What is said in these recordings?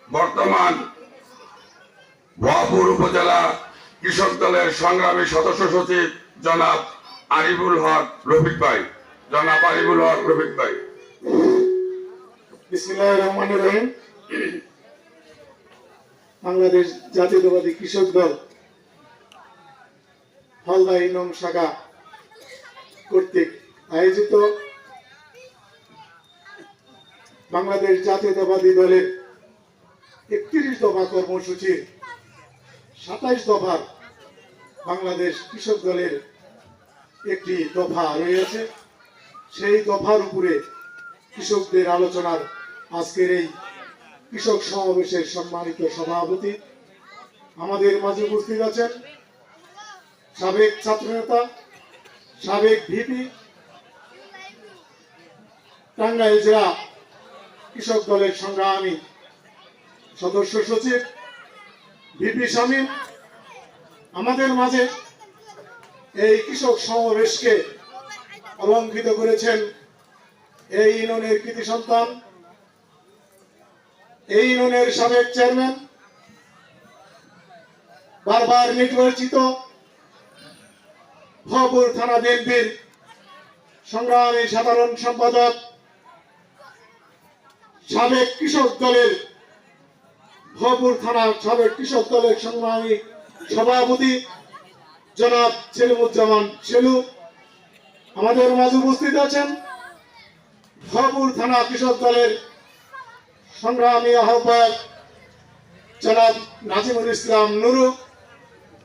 বর্তমান ভুয়াপুর উপজেলা কৃষক দলের সংগ্রামী সদস্য সচিব জনাব আরিফুল হক রফিক ভাই। জনাব আরিফুল হক রফিক ভাই। বিসমিল্লাহির রহমানির রহিম। বাংলাদেশ জাতীয়তাবাদী কৃষক দল হালদা ইউনিয়ন শাখা কর্তৃক আয়োজিত বাংলাদেশ জাতীয়তাবাদী দলের 31 দফা কর্মসূচির 27 দফার বাংলাদেশ কৃষক দলের একটি দফা রয়েছে। সেই দফার উপরে কৃষকদের আলোচনার আজকের এই কৃষক সমাবেশের সম্মানিত সভাপতি আমাদের মাঝে উপস্থিত আছেন সাবেক ছাত্রনেতা, সাবেক ভিপি, টাঙ্গাইল জেলা কৃষক দলের সংগ্রামী সদস্য সচিব ভিপি শামীম। আমাদের মাঝে এই কৃষক সমাবেশকে অলঙ্কৃত করেছেন এই ইউনিয়নের কৃতি সন্তান, এই ইউনিয়নের সাবেক চেয়ারম্যান, বারবার নির্বাচিত ভুয়াপুর থানা বিএনপির সংগ্রামী সাধারণ সম্পাদক, সাবেক কৃষক দলের ভুয়াপুর থানার সাবেক কৃষক দলের সংগ্রামী সভাপতি জনাব সেলিমুজ্জামান সেলু। আমাদের মাঝে উপস্থিত আছেন ভুয়াপুর থানা কৃষক দলের সংগ্রামী আহ্বায়ক জনাব নাজিমুল ইসলাম নুরু।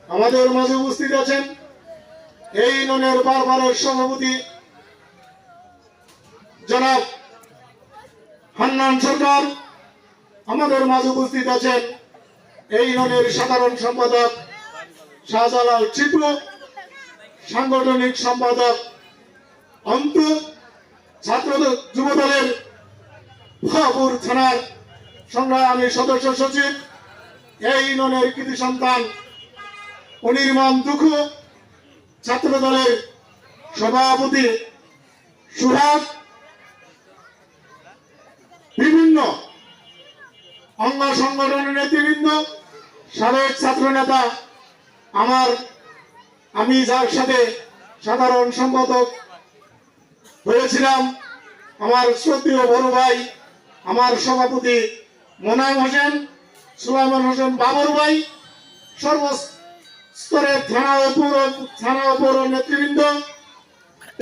আমাদের মাঝে উপস্থিত আছেন এই ইউনিয়নের বারবারের সভাপতি জনাব হান্নান সরকার। আমাদের মাঝে উপস্থিত আছেন এই ইউনিয়নের সাধারণ সম্পাদক শাহজালাল চিপু, সাংগঠনিক সম্পাদক অন্তু, ছাত্র যুব দলের ভুয়াপুর থানার সংগ্রামী সদস্য সচিব, এই ইউনিয়নের কৃতি সন্তান অনির্বাণ দুখু, ছাত্র দলের সভাপতি সুহাগ, বিভিন্ন অঙ্গ সংগঠনের নেতৃবৃন্দ, সাবেক ছাত্র নেতা, আমি যার সাথে সাধারণ সম্পাদক হয়েছিলাম, আমার শ্রদ্ধেয় বড় ভাই, আমার সভাপতি মোনায়েম হোসেন, সুলাইমান হোসেন বাবর ভাই, সর্বস্তরের থানা ও পৌর নেতৃবৃন্দ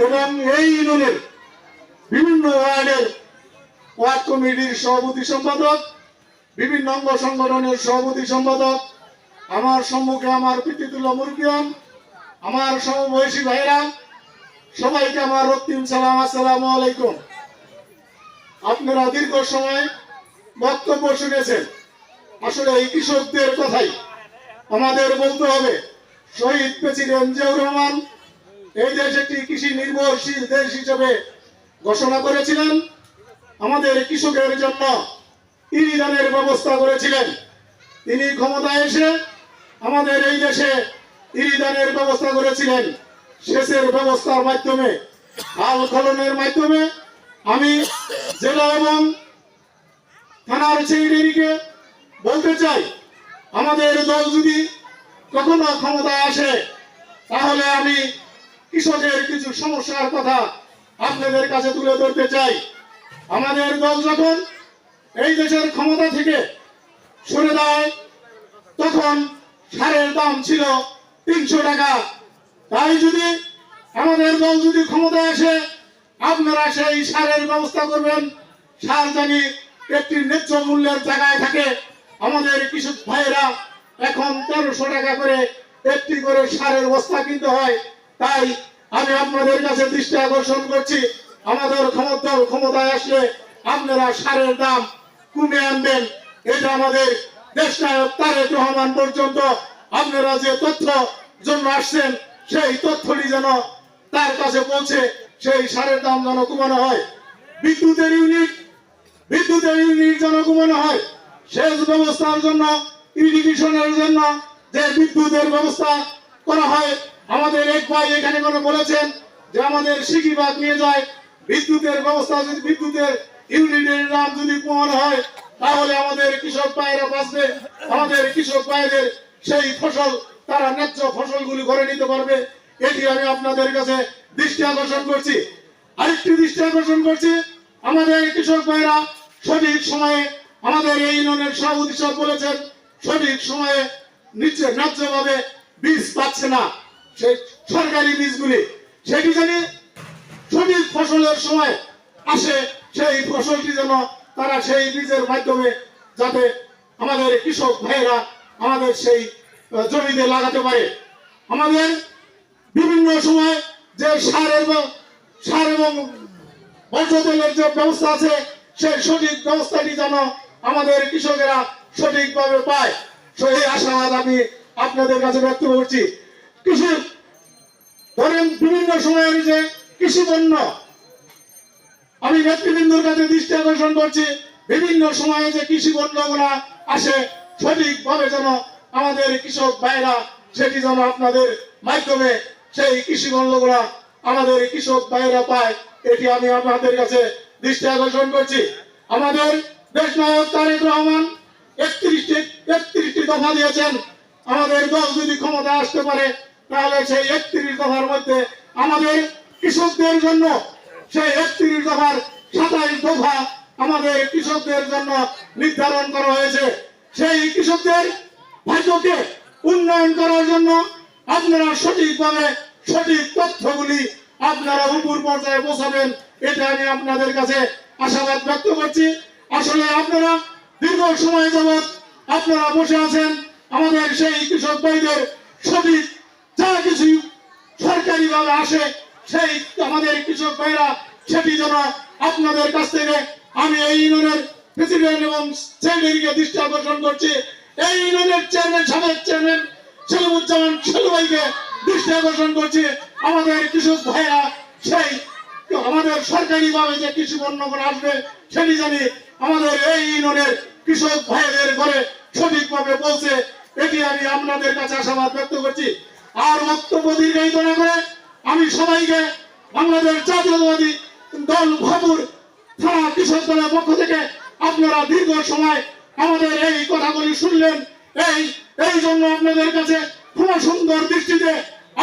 এবং এই ইউনিয়নের বিভিন্ন ওয়ার্ড কমিটির সভাপতি সম্পাদক, বিভিন্ন অঙ্গ সংগঠনের সভাপতি সম্পাদক, আমার সম্মুখে আমার পিতৃতুল্য মুরব্বিয়ান, আমার সমবয়সী ভাইরা, সবাইকে আমার রক্তিম সালাম, আসসালামু আলাইকুম। আপনারা দীর্ঘ সময় বক্তব্য শুনেছেন। আসলে এই কৃষকদের কথাই আমাদের বলতে হবে। শহীদ প্রেসিডেন্ট জিয়াউর রহমান এই দেশ একটি কৃষি নির্ভরশীল দেশ হিসেবে ঘোষণা করেছিলেন। আমাদের কৃষকের জন্য ইরিদানের ব্যবস্থা করেছিলেন। তিনি ক্ষমতায় এসে আমাদের এই দেশে ইরিদানের ব্যবস্থা করেছিলেন। সেচের ব্যবস্থার মাধ্যমে, খাল খননের মাধ্যমে। আমি জেলা এবং থানার সেক্রেটারিকে বলতে চাই, আমাদের দল যদি কখনো ক্ষমতায় আসে তাহলে আমি কৃষকের কিছু সমস্যার কথা আপনাদের কাছে তুলে ধরতে চাই। আমাদের দল যখন এই দেশের ক্ষমতা থেকে সরে যায় তখন সারের দাম ছিল 300 টাকা। তাই যদি আমাদের দল যদি ক্ষমতায় আসে আপনারা সেই সারের ব্যবস্থা করবেন। সার জানি একটি ন্যায্য মূল্যের জায়গায় থাকে। আমাদের কৃষক ভাইয়েরা এখন 1300 টাকা করে একটি করে সারের বস্তা কিনতে হয়। তাই আমি আপনাদের কাছে দৃষ্টি আকর্ষণ করছি, আমাদের ক্ষমতায় আসলে আপনারা সারের দাম কমে আনবেন। এটা আমাদের দেশনায়ক তারেক রহমান পর্যন্ত আপনারা যে তথ্য জন্য আসছেন সেই তথ্যটি যেন তার কাছে পৌঁছে সেই সারের দাম যেন কমানো হয়। বিদ্যুতের ইউনিট যেন কমানো হয়। সেচ ব্যবস্থার জন্য, ইরিগেশনের জন্য যে বিদ্যুতের ব্যবস্থা করা হয়। আমাদের এক ভাই এখানে কোনো বলেছেন যে আমাদের সিকিবাগ নিয়ে যায় বিদ্যুতের ব্যবস্থা, যদি বিদ্যুতের ইউনিটের দাম যদি কমানো হয় তাহলে আমাদের কৃষক ভাইয়েরা বাঁচবে, আমাদের কৃষক ভাইদের সেই ফসল তারা ন্যায্য ফসলগুলি ঘরে নিতে পারবে। এটি আমি আপনাদের কাছে দৃষ্টি আকর্ষণ করছি। আরেকটি দৃষ্টি আকর্ষণ করছি, আমাদের কৃষক ভাইরা সঠিক সময়ে, আমাদের এই ইউনিয়নের সভাপতি সাহেব বলেছেন সঠিক সময়ে নিচে ন্যায্যভাবে বীজ পাচ্ছে না, সেই সরকারি বীজগুলি, সেটি জানি সঠিক ফসলের সময় আসে, সেই ফসলটি যেন তারা সেই বীজের মাধ্যমে যাতে আমাদের কৃষক ভাইয়েরা আমাদের সেই জমিতে লাগাতে পারে। আমাদের বিভিন্ন সময় যে সার এবং বর্জ্য তেলের যে ব্যবস্থা আছে, সেই সঠিক ব্যবস্থাটি যেন আমাদের কৃষকেরা সঠিকভাবে পায়, সেই আশাবাদ আমি আপনাদের কাছে ব্যক্ত করছি। কৃষি ধরেন বিভিন্ন সময়ের যে কৃষি পণ্য, আমি নেতৃবৃন্দর কাছে দৃষ্টি আকর্ষণ করছি, বিভিন্ন সময়ে যে কৃষি পণ্যগুলা আসে সঠিকভাবে যেন আমাদের কৃষক ভাইরা সেটি যেন আপনাদের মাধ্যমে সেই কৃষি পণ্যগুলা আমাদের কৃষক ভাইরা পায়, এটি আমি আপনাদের কাছে দৃষ্টি আকর্ষণ করছি। আমাদের দেশ নায়ক তারেক রহমান 31টি দফা দিয়েছেন। আমাদের দল যদি ক্ষমতা আসতে পারে তাহলে সেই 31 দফার মধ্যে আমাদের কৃষকদের জন্য সেই 31 দফার 27 দফা আমাদের কৃষকদের জন্য নির্ধারণ করা হয়েছে। সেই কৃষকদের ভাগ্যকে উন্নয়ন করার জন্য আপনারা সঠিকভাবে সঠিক তথ্যগুলি আপনারা উপর পর্যায়ে পৌঁছাবেন, এটা আমি আপনাদের কাছে আশাবাদ ব্যক্ত করছি। আসলে আপনারা দীর্ঘ সময় যাবৎ আপনারা বসে আছেন, আমাদের সেই কৃষক ভাইদের সঠিক যা কিছু সরকারি ভাবে আসে সেই আমাদের কৃষক ভাইরা সেটি যেন আপনাদের কাছ থেকে, আমি এই ইউনিয়নের প্রেসিডেন্ট এবং সেক্রেটারিকে দৃষ্টি আকর্ষণ করছি, এই ইউনিয়নের চেয়ারম্যান সাবেক চেয়ারম্যান সেলিমুজ্জামান সেলু ভাইকে দৃষ্টি আকর্ষণ করছি, আমাদের কৃষক ভাইরা সেই আমাদের সরকারি ভাবে যে কৃষি পণ্যগুলো আসবে সেটি জানি আমাদের এই ইউনিয়নের কৃষক ভাইদের ঘরে সঠিকভাবে পৌঁছে, এটি আমি আপনাদের কাছে আশাবাদ ব্যক্ত করছি। আর বক্তব্য দীর্ঘায়িত না করে আমি সবাইকে বাংলাদেশ জাতীয়তাবাদী দল ভাবুর থানা কৃষক দলের পক্ষ থেকে আপনারা দীর্ঘ সময় আমাদের এই কথাগুলি শুনলেন, এই জন্য আপনাদের কাছে খুব সুন্দর দৃষ্টিতে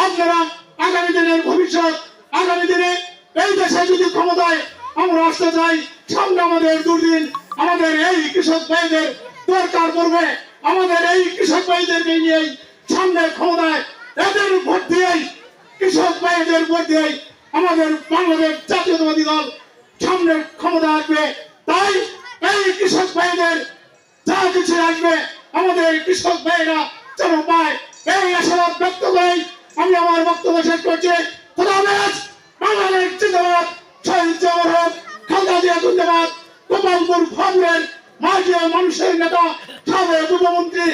আপনারা আগামী দিনের ভবিষ্যৎ, আগামী দিনে এই দেশে যদি ক্ষমতায় আমরা আসতে চাই, সামনে আমাদের দুর্দিন, আমাদের এই কৃষক ভাইদের দরকার পড়বে, আমাদের এই কৃষক ভাইদেরকে নিয়েই সামনের ক্ষমতায় এদের ভোট দিয়েই কৃষক ভাইদের ভোট দিয়েই আমাদের বাংলাদেশ জাতীয়তাবাদী দল সামনের ক্ষমতা আসবে। তাই এই কৃষক ভাইদের যা কিছু আসবে আমাদের কৃষক ভাইরা যেন পায়, এই আশাবাদ ব্যক্ত করেই আমি আমার বক্তব্য শেষ করছি। খোদাহাফেজ। বাংলাদেশ জিন্দাবাদ, শহীদ জিয়াউর রহমান, খালেদা জিয়া জিন্দাবাদ। গোপালপুর ভাবলেন মাঝে মানুষের নেতা সাবেক উপমন্ত্রী